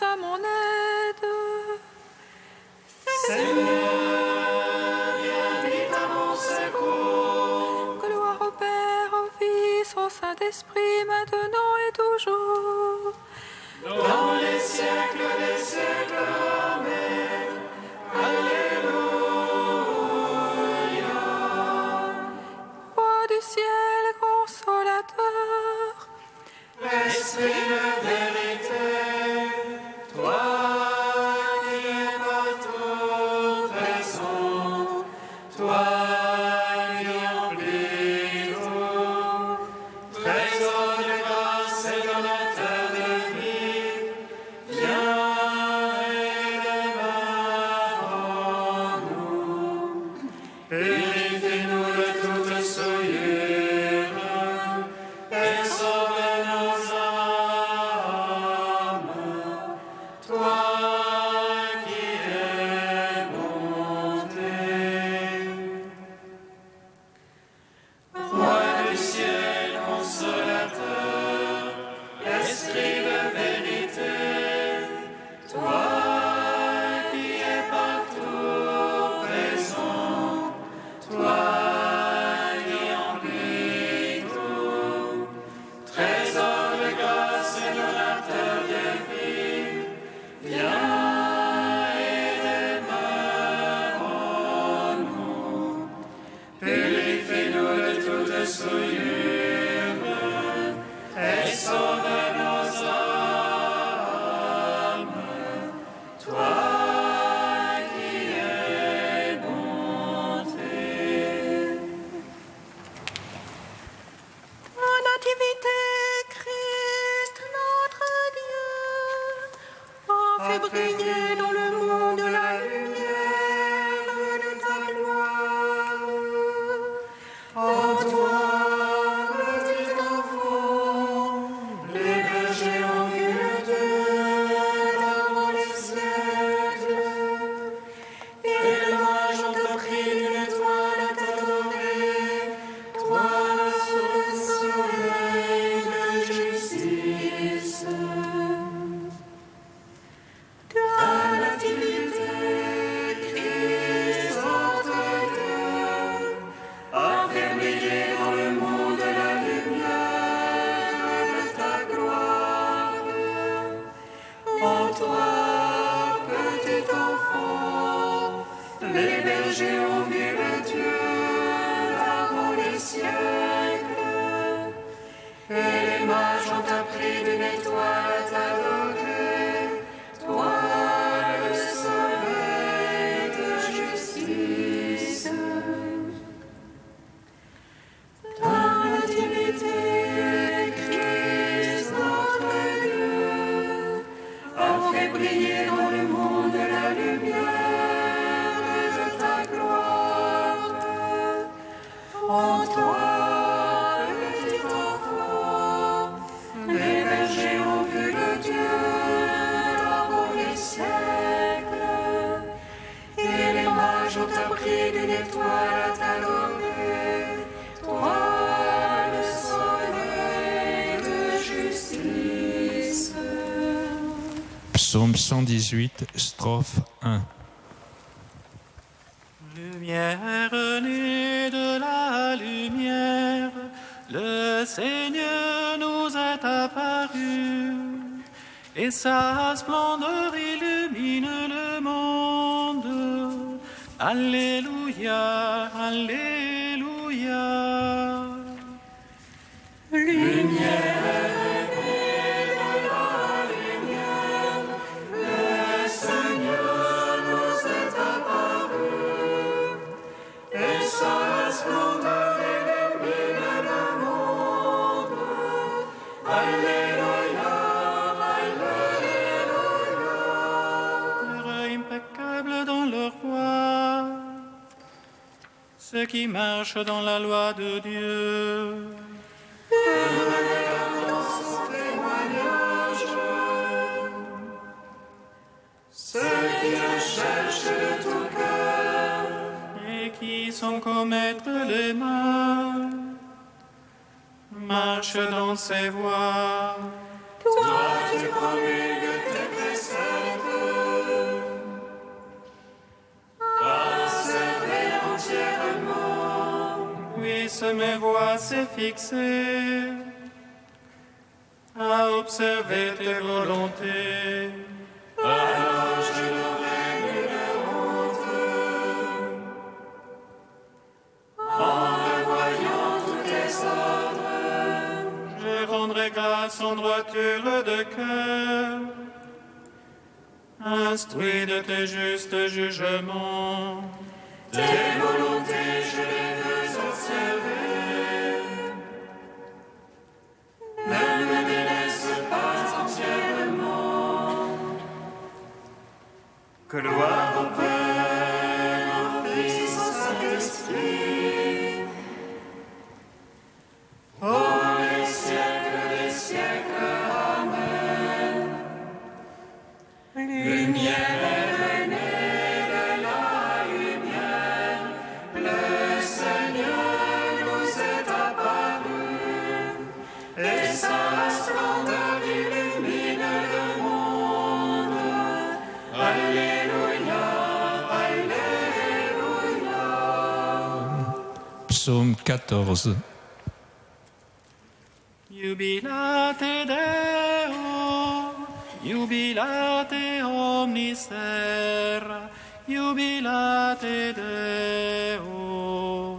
à mon aide. Seigneur, viens vite à mon secours. Gloire au Père, au Fils, au Saint-Esprit, maintenant et toujours. Dans les siècles des siècles, Amen. Alléluia. Roi du ciel, consolateur, Esprit de vérité, toi qui es partout présent, toi qui emplis tout, trésor de grâce et donateur de vie, viens et demeure en nous. Purifie-nous de toute souillure et sauve nos âmes. Toi qui es bonté. Roi du ciel, consolateur, esprit de vérité, toi qui es partout présent, toi qui emplis tout, trésor de grâce et donateur de vie, viens et demeure en nous. Purifie-nous de toute souillure et sauve nos âmes. Toi qui es bonté. en nativité, Christ notre Dieu, a fait briller dans le monde la lumière de ta gloire. En toi, petit enfant, les bergers ont vu le Dieu avant les siècles. Et les mages ont appris d'une étoile à t'adorer, toi sous le soleil de justice. Ta nativité, Christ notre Dieu, a fait briller dans le monde la lumière de ta gloire. En toi, petit enfant, les bergers ont vu le Dieu avant les siècles. Et les mages ont appris d'une étoile à t'adorer, toi le soleil de justice. Ta nativité, Christ notre Dieu, a fait briller dans le monde la lumière de ta gloire. En toi, petit enfant, les bergers ont vu le Dieu avant les siècles. Et les mages ont appris d'une étoile à t'adorer, toi le soleil de justice. Psaume 118, strophe 1. Lumière née de la lumière, le Seigneur nous est apparu, et sa splendeur illumine le monde. Alléluia, Alléluia. Et sa splendeur illumine le monde. Alléluia, Alléluia. Heureux impeccables dans leur voie, ceux qui marchent dans la loi de Dieu. Ceux qui le cherchent de tout cœur Et qui sans commettre les mains marchent dans ses voies. Toi, tu promulgues tes préceptes. Observer entièrement. Puisse mes voix se fixer à observer tes volontés. Alors je n'aurai nulle honte en revoyant tous tes ordres. Je rendrai grâce en droiture de cœur, instruit de tes justes jugements. Tes volontés, je les veux observer. Ne me délaisse pas entièrement. Gloire au Père, au Fils, au Saint-Esprit. Ô les siècles des siècles, Amen. Lumière est née de la lumière. Le Seigneur nous est apparu. Et sa splendeur illumine le monde. Alléluia, Alléluia. Psaume 14. Jubilate Deo, jubilate omnis terra, jubilate Deo.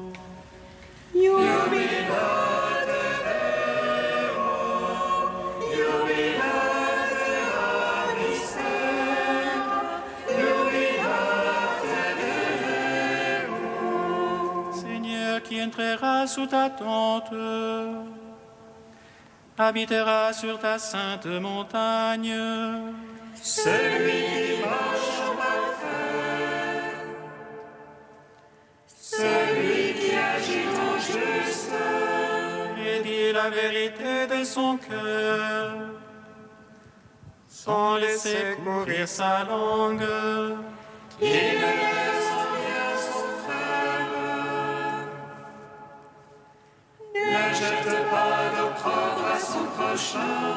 Jubilate Deo, jubilate omnis terra, jubilate Deo. Seigneur qui entrera sous ta tente, habitera sur ta sainte montagne. Celui qui marche en parfait, celui qui agit en juste, Et dit la vérité de son cœur, sans laisser courir sa langue. qui ne laisse en rien son frère, ne jette pas d'opprobre à son prochain.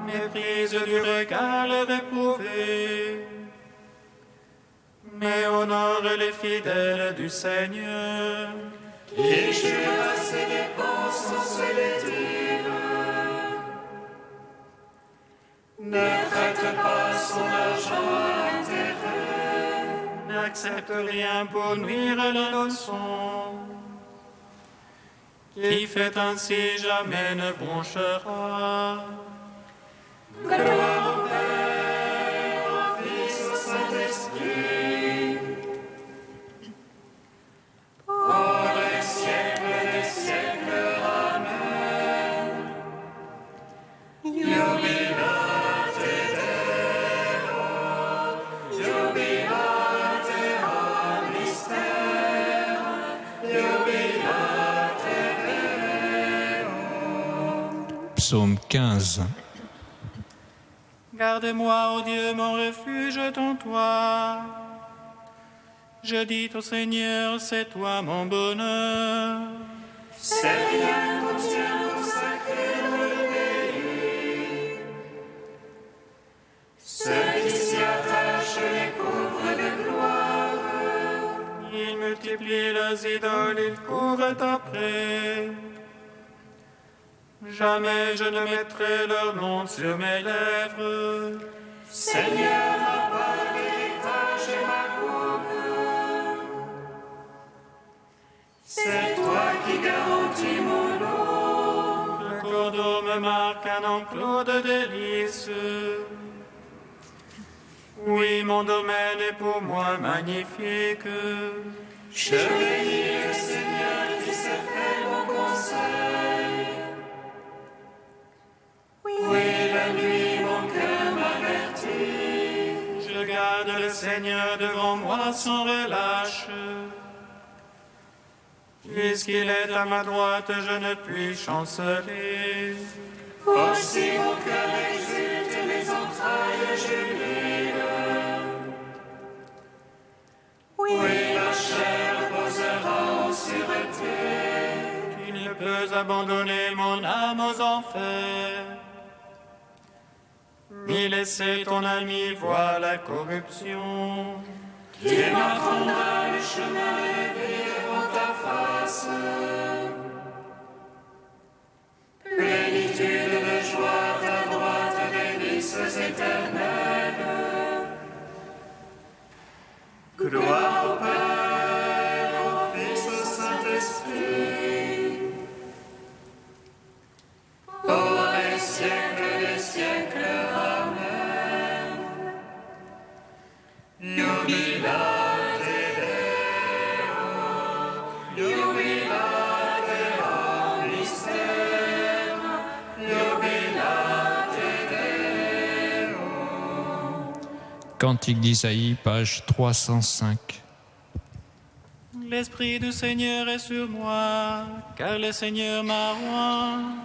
Méprise du regard le réprouvé, mais honore les fidèles du Seigneur. Qui jure à ses dépenses sans se les dire, ne prête pas son argent à intérêt, N'accepte rien pour nuire la leçon. Qui fait ainsi jamais ne bronchera. gloire au Père, au Fils, au Saint-Esprit, pour les siècles des siècles, Amen. Jubilate Deo, jubilate omnis terra, jubilate Deo. Psaume 15. Garde-moi, ô Dieu, mon refuge en toi. Je dis au Seigneur, c'est toi mon bonheur. C'est bien qu'on tient consacré dans le pays. Ceux qui s'y attachent les couvrent de gloire. Ils multiplient leurs idoles, ils courent après. Jamais je ne mettrai leur nom sur mes lèvres. Seigneur, ma part d'héritage et ma coupe. C'est toi qui garantis mon lot. Le cours d'eau me marque un enclos de délices. Oui, mon domaine est pour moi magnifique. Je bénis le Seigneur qui s'est fait mon conseil. Oui, la nuit, mon cœur m'avertit. Je garde le Seigneur devant moi sans relâche. Puisqu'il est à ma droite, je ne puis chanceler. Aussi mon cœur exulte et mes entrailles jubilent. Oui, ma chair posera en sûreté. Tu ne peux abandonner mon âme aux enfers. ni laisser ton ami voir la corruption. Qui m'apprendra le chemin élevé devant ta face. Plénitude de joie à ta droite, délices éternelles. Gloire au Père, au Fils, au Saint-Esprit, pour les siècles des siècles. Amen. Jubilate Deo, jubilate omnister, jubilate Deo. Cantique d'Isaïe, page 305. L'Esprit du Seigneur est sur moi, car le Seigneur m'a oint.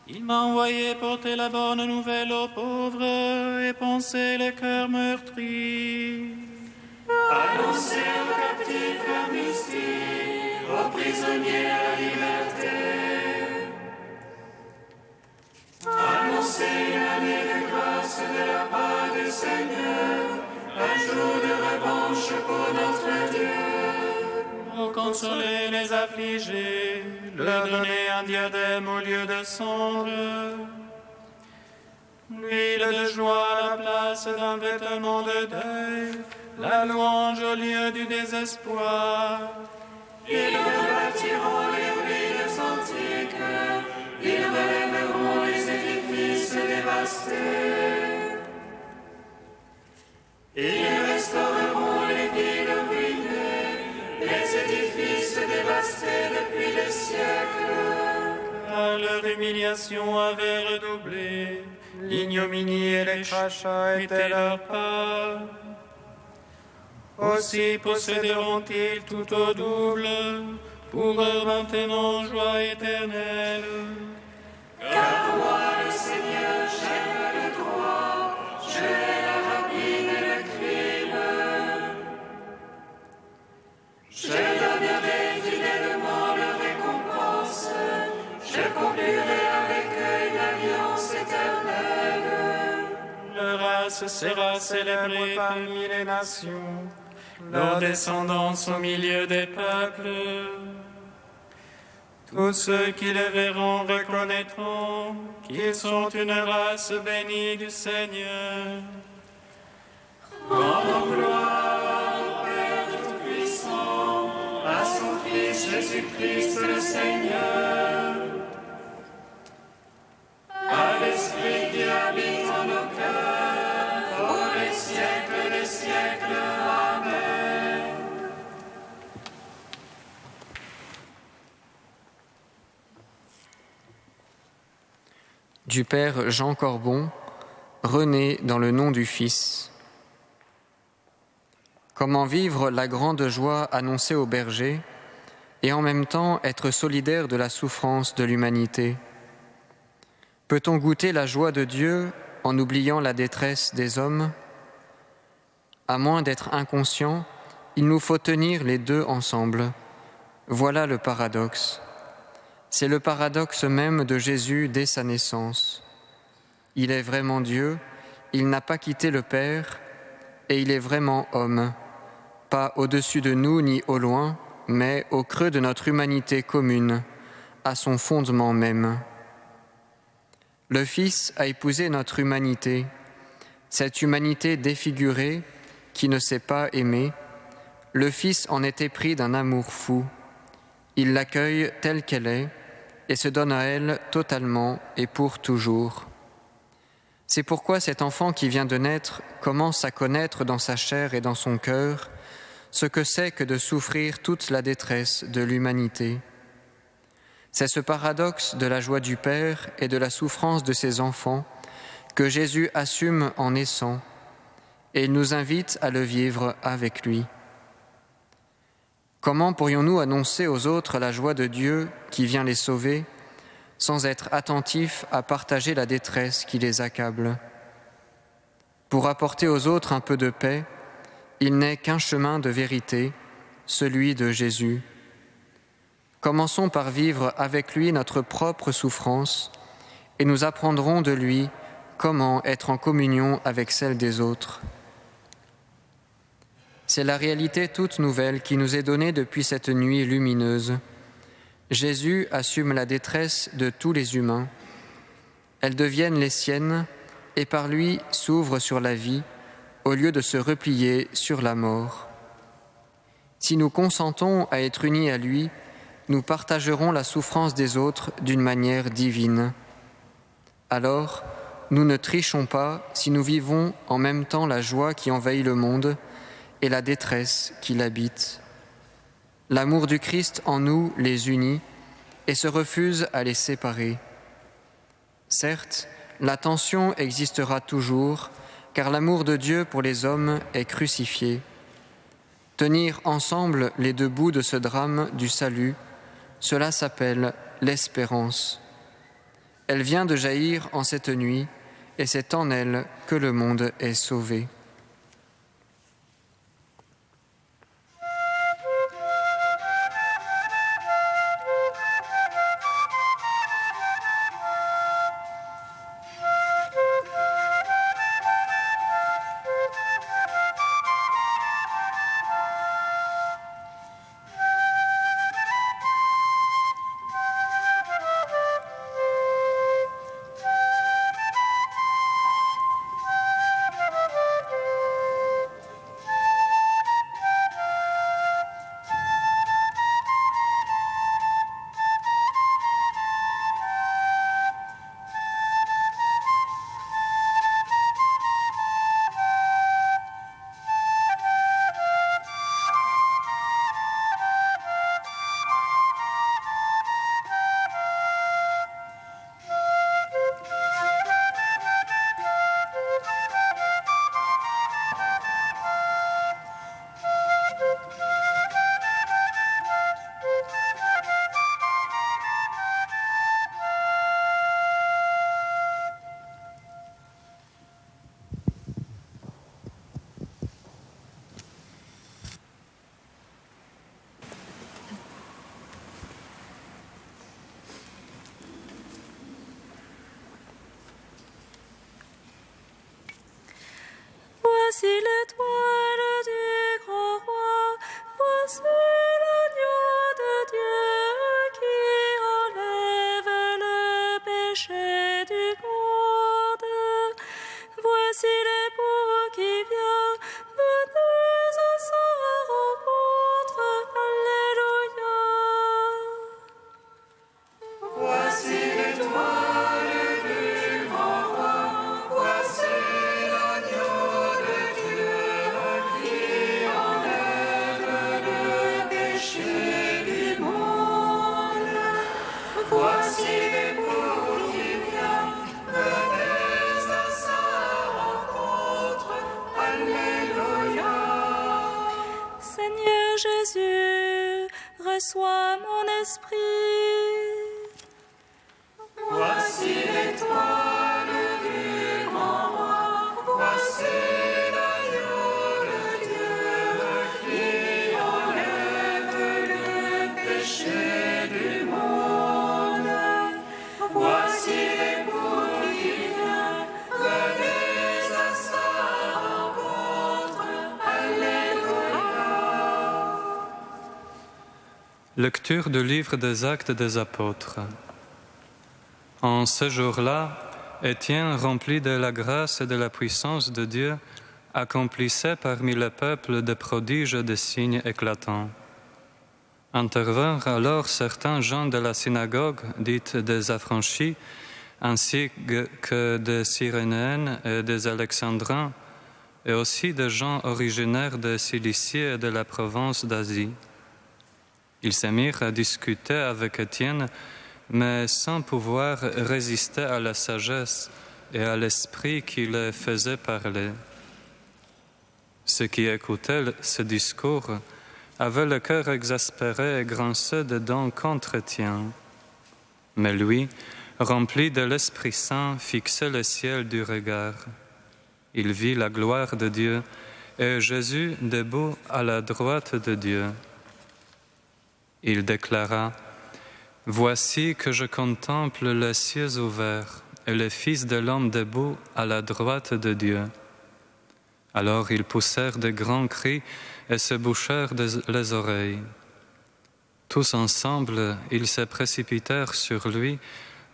Il m'a envoyé porter la bonne nouvelle aux pauvres et panser les cœurs meurtris. Annoncer aux captifs l'amnistie, aux prisonniers la liberté. Annoncer une année de grâce de la part du Seigneur, un jour de revanche pour notre Dieu. Pour consoler les affligés, leur donner un diadème au lieu de cendre, l'huile de joie à la place d'un vêtement de deuil, la louange au lieu du désespoir. Ils rebâtiront les ruines antiques, ils relèveront les édifices dévastés. Ils restaureront les villes ruinées, les édifices dévastés depuis des siècles. Car leur humiliation avait redoublé, l'ignominie et les crachats étaient leur part. Aussi posséderont-ils tout au double, pour eux maintenant joie éternelle. Car moi, le Seigneur, j'aime le droit, je hais la rapine et le crime. Je donnerai fidèlement leur récompense, je conclurai avec eux une alliance éternelle. Leur race sera célébrée parmi les nations, leur descendance au milieu des peuples. Tous ceux qui les verront reconnaîtront qu'ils sont une race bénie du Seigneur. Rendons gloire au Père Tout-Puissant, à son Fils Jésus-Christ le Seigneur, à l'Esprit qui habite en nos cœurs, pour les siècles des siècles. Amen. Du Père Jean Corbon, rené dans le nom du Fils. Comment vivre la grande joie annoncée aux bergers et en même temps être solidaire de la souffrance de l'humanité? Peut-on goûter la joie de Dieu en oubliant la détresse des hommes? À moins d'être inconscient, il nous faut tenir les deux ensemble. Voilà le paradoxe. C'est le paradoxe même de Jésus dès sa naissance. Il est vraiment Dieu, il n'a pas quitté le Père, et il est vraiment homme, pas au-dessus de nous ni au loin, mais au creux de notre humanité commune, à son fondement même. Le Fils a épousé notre humanité, cette humanité défigurée qui ne sait pas aimer. Le Fils en est épris d'un amour fou. Il l'accueille telle qu'elle est et se donne à elle totalement et pour toujours. C'est pourquoi cet enfant qui vient de naître commence à connaître dans sa chair et dans son cœur ce que c'est que de souffrir toute la détresse de l'humanité. C'est ce paradoxe de la joie du Père et de la souffrance de ses enfants que Jésus assume en naissant, et il nous invite à le vivre avec lui. Comment pourrions-nous annoncer aux autres la joie de Dieu qui vient les sauver, sans être attentifs à partager la détresse qui les accable? Pour apporter aux autres un peu de paix, il n'est qu'un chemin de vérité, celui de Jésus. Commençons par vivre avec lui notre propre souffrance, et nous apprendrons de lui comment être en communion avec celle des autres. C'est la réalité toute nouvelle qui nous est donnée depuis cette nuit lumineuse. Jésus assume la détresse de tous les humains. Elles deviennent les siennes et par lui s'ouvrent sur la vie au lieu de se replier sur la mort. Si nous consentons à être unis à lui, nous partagerons la souffrance des autres d'une manière divine. Alors, nous ne trichons pas si nous vivons en même temps la joie qui envahit le monde et la détresse qui l'habite. L'amour du Christ en nous les unit et se refuse à les séparer. Certes, la tension existera toujours, car l'amour de Dieu pour les hommes est crucifié. Tenir ensemble les deux bouts de ce drame du salut, cela s'appelle l'espérance. Elle vient de jaillir en cette nuit, et c'est en elle que le monde est sauvé. Voici l'étoile du grand roi, voici l'agneau de Dieu qui enlève le péché du monde. Voici l'époux qui vient, venez à sa rencontre, Alléluia. Voici l'étoile du grand roi, voici l'agneau de Dieu qui enlève le péché du monde. Voici l'époux qui vient, venez à sa rencontre, Alléluia. Seigneur Jésus, reçois mon esprit. Voici l'étoile du grand roi, voici l'agneau de Dieu qui enlève le péché du monde. Voici l'époux qui vient, venez à sa rencontre, Alléluia. Lecture du livre des Actes des Apôtres. En ce jour-là, Étienne, rempli de la grâce et de la puissance de Dieu, accomplissait parmi le peuple des prodiges et des signes éclatants. Intervinrent alors certains gens de la synagogue, dite des affranchis, ainsi que des Cyrénéens et des Alexandrins, et aussi des gens originaires de Cilicie et de la province d'Asie. Ils se mirent à discuter avec Étienne, mais sans pouvoir résister à la sagesse et à l'esprit qui les faisait parler. Ceux qui écoutaient ce discours avaient le cœur exaspéré et grinçaient des dents contre Étienne. Mais lui, rempli de l'Esprit Saint, fixait le ciel du regard. Il vit la gloire de Dieu et Jésus debout à la droite de Dieu. Il déclara: « Voici que je contemple les cieux ouverts et le Fils de l'homme debout à la droite de Dieu. Alors ils poussèrent de grands cris et se bouchèrent les oreilles. Tous ensemble, ils se précipitèrent sur lui,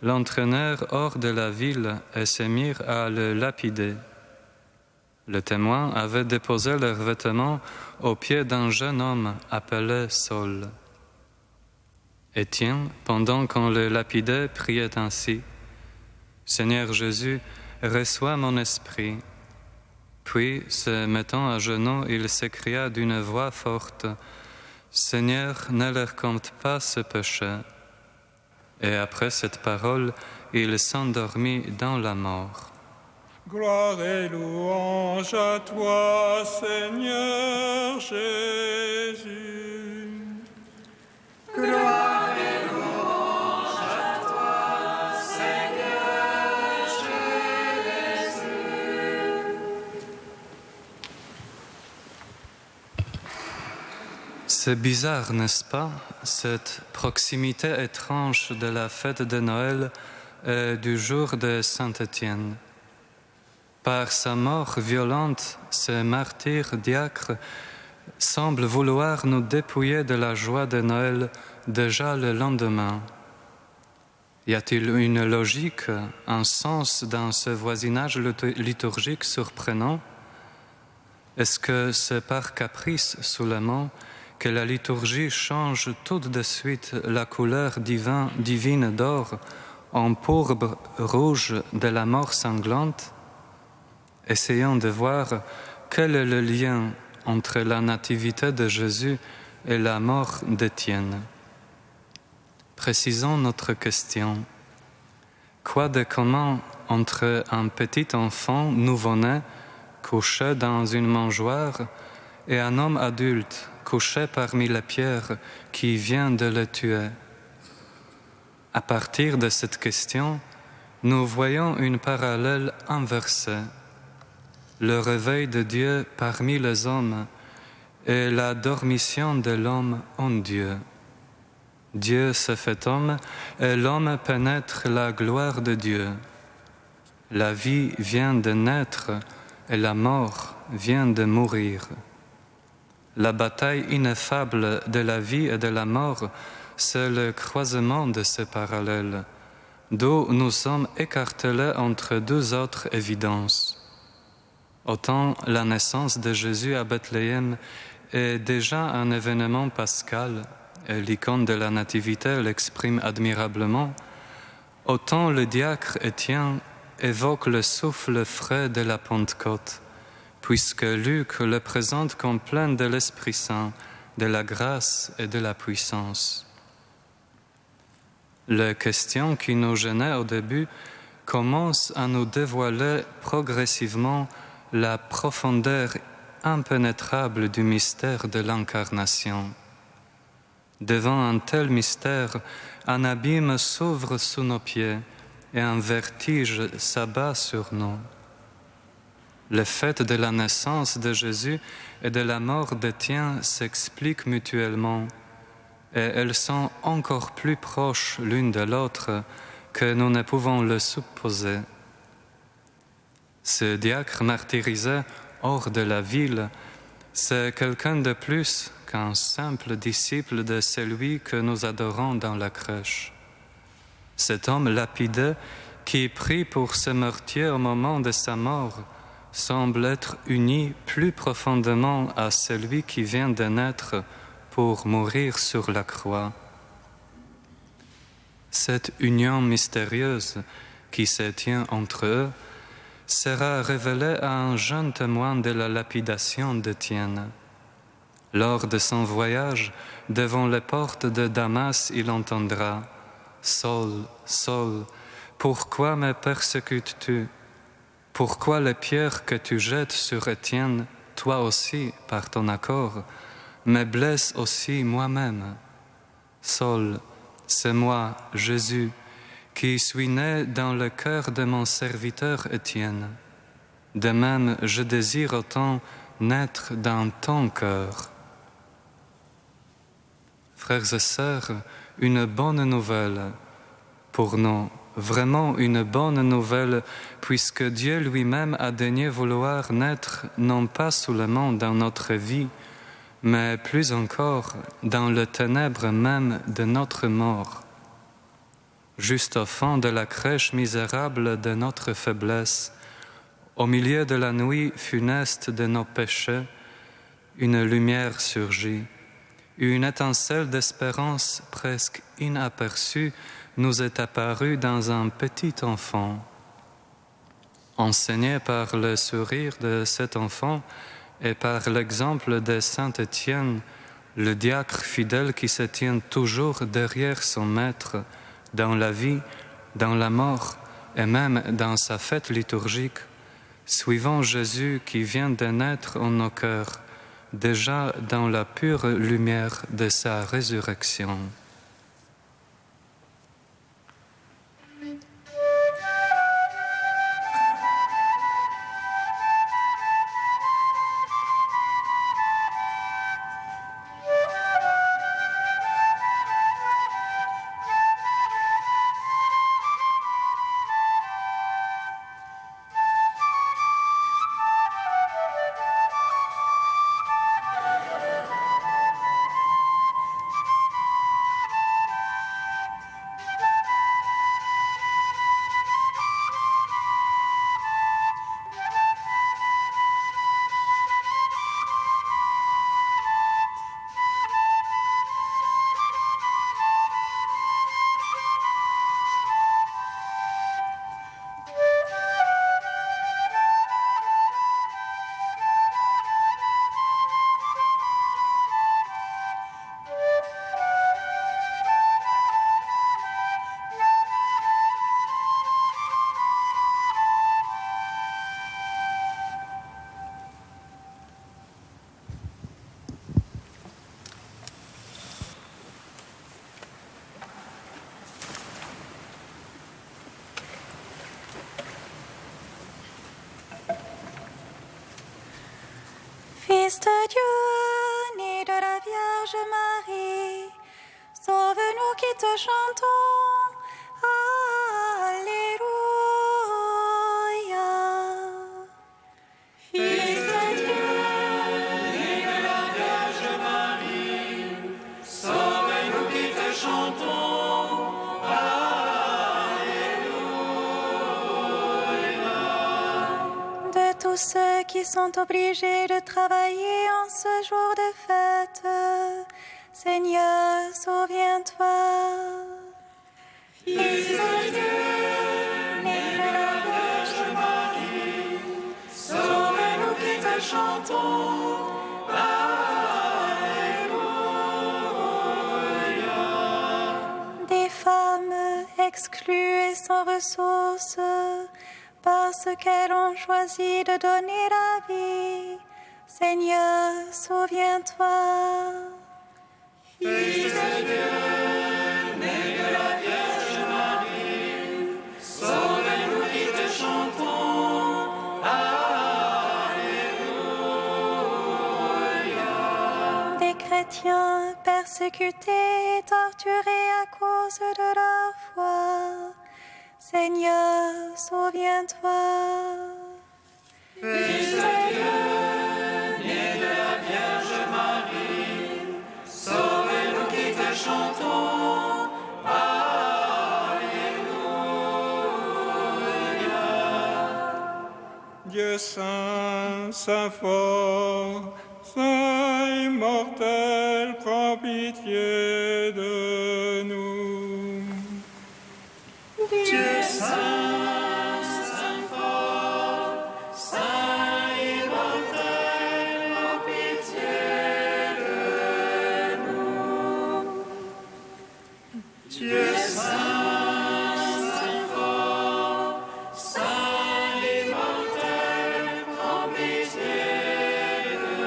l'entraînèrent hors de la ville et se mirent à le lapider. Les témoins avaient déposé leurs vêtements aux pieds d'un jeune homme appelé Saul. Étienne, pendant qu'on le lapidait, priait ainsi: « Seigneur Jésus, reçois mon esprit. » Puis, se mettant à genoux, il s'écria d'une voix forte: « Seigneur, ne leur compte pas ce péché. » Et après cette parole, il s'endormit dans la mort. Gloire et louange à toi, Seigneur Jésus. Gloire et louange à toi, Seigneur Jésus. C'est bizarre, n'est-ce pas, cette proximité étrange de la fête de Noël et du jour de Saint-Étienne. Par sa mort violente, ce martyr diacre semble vouloir nous dépouiller de la joie de Noël déjà le lendemain. Y a-t-il une logique, un sens dans ce voisinage liturgique surprenant? Est-ce que c'est par caprice seulement que la liturgie change tout de suite la couleur divine d'or en pourpre rouge de la mort sanglante? Essayons de voir quel est le lien entre la nativité de Jésus et la mort d'Étienne. Précisons notre question. Quoi de commun entre un petit enfant nouveau-né couché dans une mangeoire et un homme adulte couché parmi les pierres qui vient de le tuer? À partir de cette question, nous voyons une parallèle inversée. Le réveil de Dieu parmi les hommes et la dormition de l'homme en Dieu. Dieu se fait homme et l'homme pénètre la gloire de Dieu. La vie vient de naître et la mort vient de mourir. La bataille ineffable de la vie et de la mort, c'est le croisement de ces parallèles, d'où nous sommes écartelés entre deux autres évidences. Autant la naissance de Jésus à Bethléem est déjà un événement pascal, et l'icône de la Nativité l'exprime admirablement, autant le diacre Étienne évoque le souffle frais de la Pentecôte, puisque Luc le présente comme plein de l'Esprit Saint, de la grâce et de la puissance. Les questions qui nous gênaient au début commencent à nous dévoiler progressivement la profondeur impénétrable du mystère de l'incarnation. Devant un tel mystère, un abîme s'ouvre sous nos pieds et un vertige s'abat sur nous. Le fait de la naissance de Jésus et de la mort d'Étienne s'expliquent mutuellement, et elles sont encore plus proches l'une de l'autre que nous ne pouvons le supposer. Ce diacre martyrisé hors de la ville, c'est quelqu'un de plus qu'un simple disciple de celui que nous adorons dans la crèche. Cet homme lapidé qui prie pour ce meurtrier au moment de sa mort semble être uni plus profondément à celui qui vient de naître pour mourir sur la croix. Cette union mystérieuse qui se tient entre eux sera révélée à un jeune témoin de la lapidation d'Étienne. Lors de son voyage, devant les portes de Damas, il entendra « Saul, Saul, pourquoi me persécutes-tu? Pourquoi les pierres que tu jettes sur Étienne, toi aussi, par ton accord, me blessent aussi moi-même? Saul, c'est moi, Jésus, qui suis né dans le cœur de mon serviteur Étienne. De même, je désire autant naître dans ton cœur. » Frères et sœurs, une bonne nouvelle pour nous vraiment une bonne nouvelle, puisque Dieu lui-même a daigné vouloir naître non pas seulement dans notre vie, mais plus encore dans le ténèbre même de notre mort. Juste au fond de la crèche misérable de notre faiblesse, au milieu de la nuit funeste de nos péchés, une lumière surgit. Une étincelle d'espérance presque inaperçue nous est apparue dans un petit enfant. Enseigné par le sourire de cet enfant et par l'exemple de saint Étienne, le diacre fidèle qui se tient toujours derrière son maître, dans la vie, dans la mort et même dans sa fête liturgique, suivant Jésus qui vient de naître en nos cœurs, déjà dans la pure lumière de sa résurrection. Fils de Dieu, né de la Vierge Marie, sauve-nous qui te chantons. Alléluia. Fils de Dieu, né de la Vierge Marie, sauve-nous qui te chantons. de tous ceux qui sont obligés de travailler en ce jour de fête, Seigneur, souviens-toi. Fils de Dieu, né de la Vierge Marie, sauve-nous qui te chantons. Alléluia. Des femmes exclues et sans ressources, parce qu'elles ont choisi de donner la vie, Seigneur, souviens-toi. Fils de Dieu, né de la Vierge Marie, sauve-nous qui te chantons. Alléluia. Des chrétiens persécutés et torturés à cause de leur foi, Seigneur, souviens-toi. Fils de Dieu, né de la Vierge Marie, sauve-nous qui te chantons. Alléluia. Dieu saint, saint fort, saint immortel, prends pitié de nous. Dieu saint, saint fort, saint immortel, prends pitié de nous. Dieu saint, saint fort, saint immortel, prends pitié de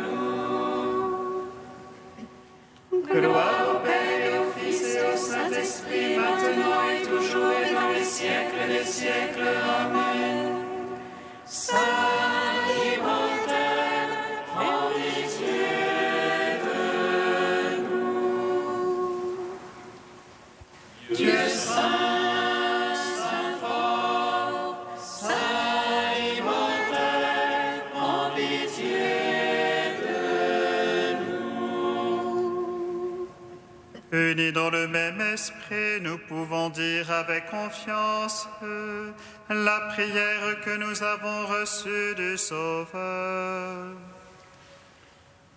nous. Gloire au Père et au Fils et au Saint-Esprit, maintenant et toujours et dans les siècles des siècles. Amen. Saint immortel, prends pitié de nous. Dieu saint, Unis dans le même esprit, nous pouvons dire avec confiance la prière que nous avons reçue du Sauveur.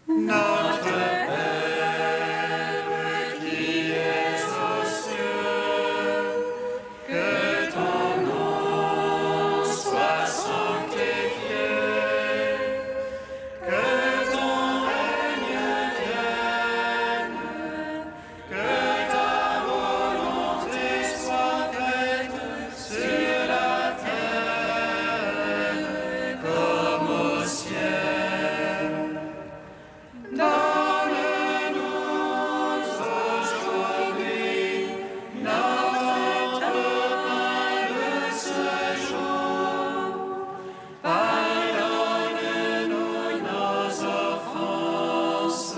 Notre Père qui es aux cieux, que ton nom soit sanctifié, que ton règne vienne, que ta volonté soit faite sur la terre comme au ciel. Donne-nous aujourd'hui notre pain de ce jour. Pardonne-nous nos offenses,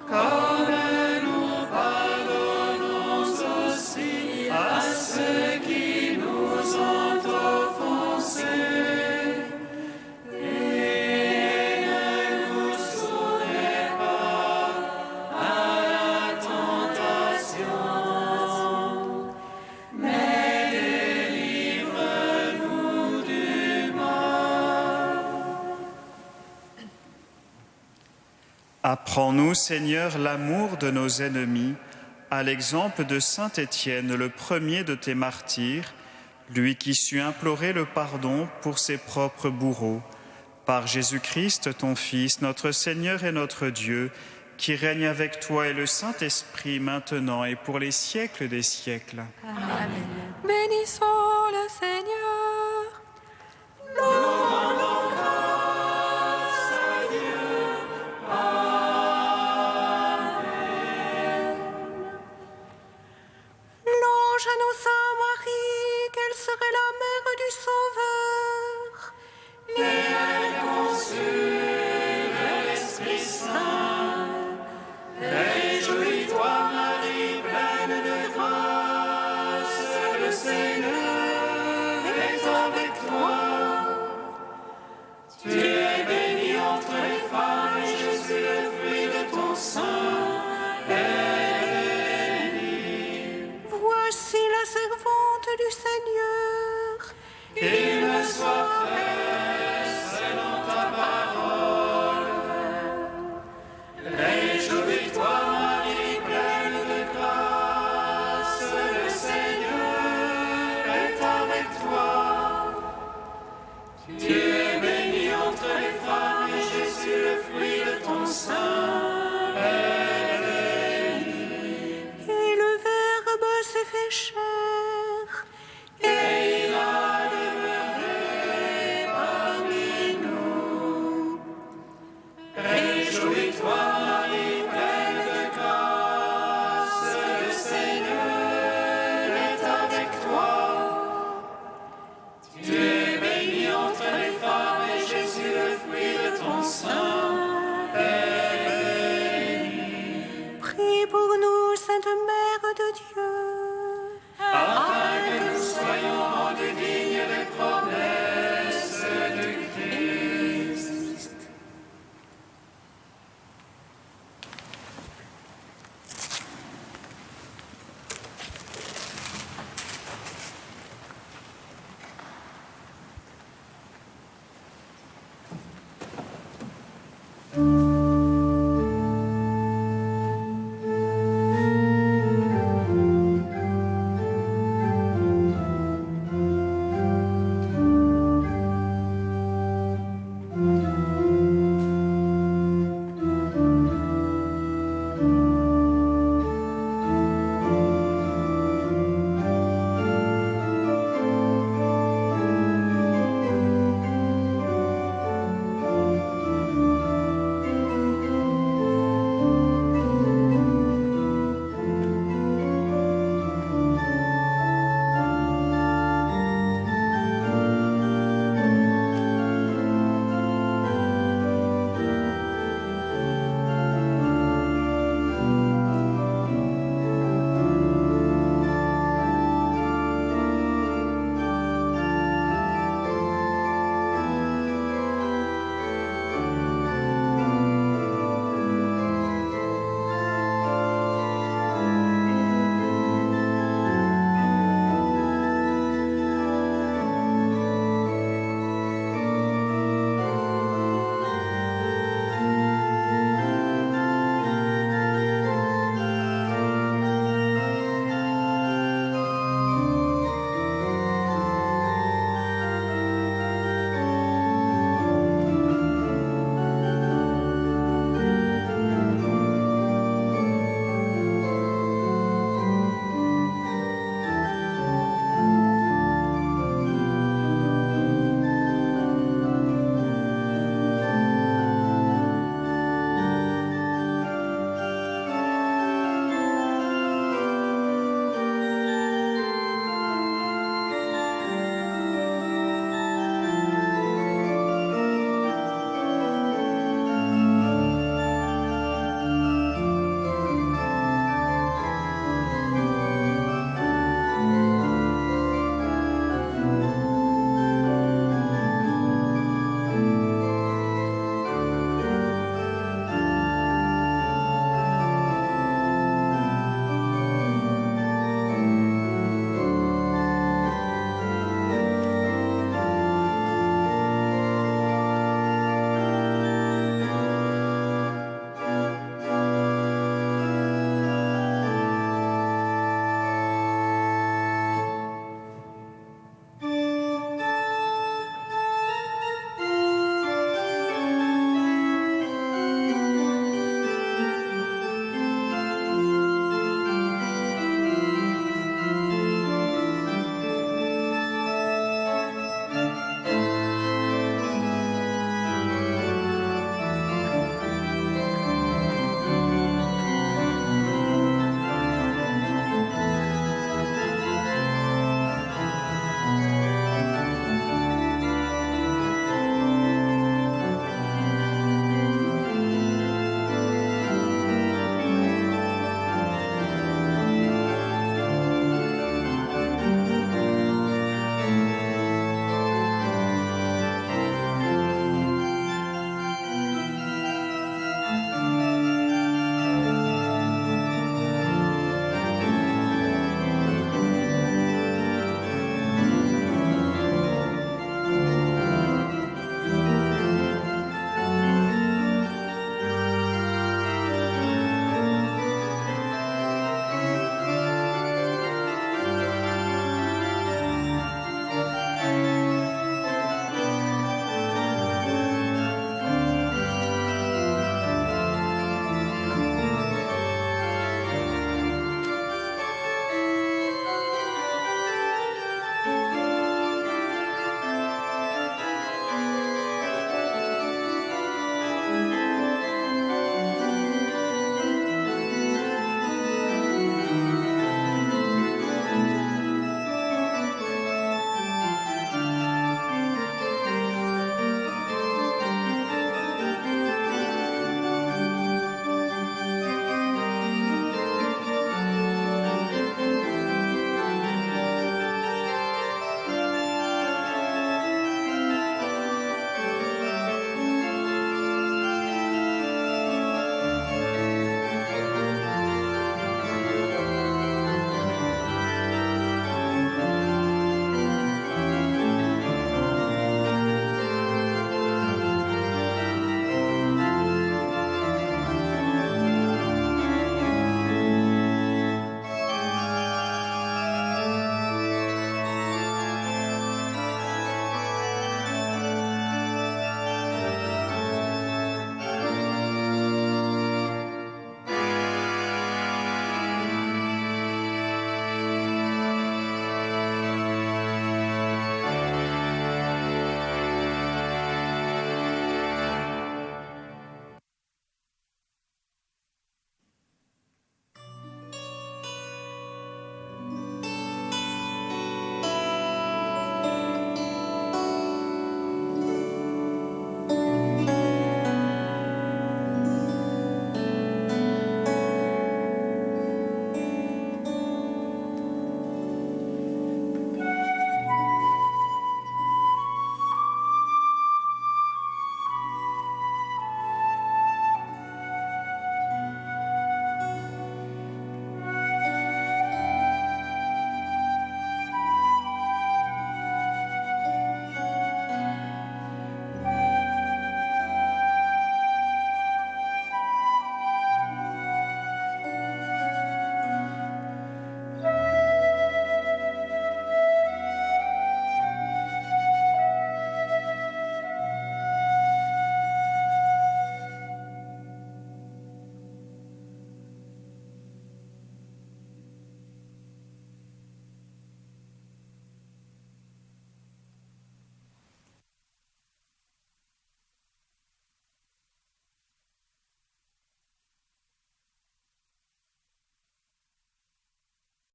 comme nous pardonnons aussi à ceux qui nous ont offensés. Et ne nous soumets pas à la tentation, mais délivre-nous du mal. Apprends-nous, Seigneur, l'amour de nos ennemis, à l'exemple de saint Étienne, le premier de tes martyrs, lui qui sut implorer le pardon pour ses propres bourreaux. Par Jésus-Christ, ton Fils, notre Seigneur et notre Dieu, qui règne avec toi et le Saint-Esprit maintenant et pour les siècles des siècles. Bénissons le Seigneur. L'ange annonça à Marie qu'elle serait la mère du Sauveur. Et elle conçut de l'Esprit Saint. Réjouis-toi, Marie, pleine de grâce, le Seigneur est avec toi. Tu es bénie entre les femmes, et Jésus, le fruit de ton sein, est béni. Voici la servante du Seigneur. Qu'il me soit fait selon ta parole. Réjouis-toi, Marie, pleine de grâce, le Seigneur est avec toi. Tu es bénie entre les femmes, et Jésus, le fruit de ton sein, est béni. Et le Verbe s'est fait chair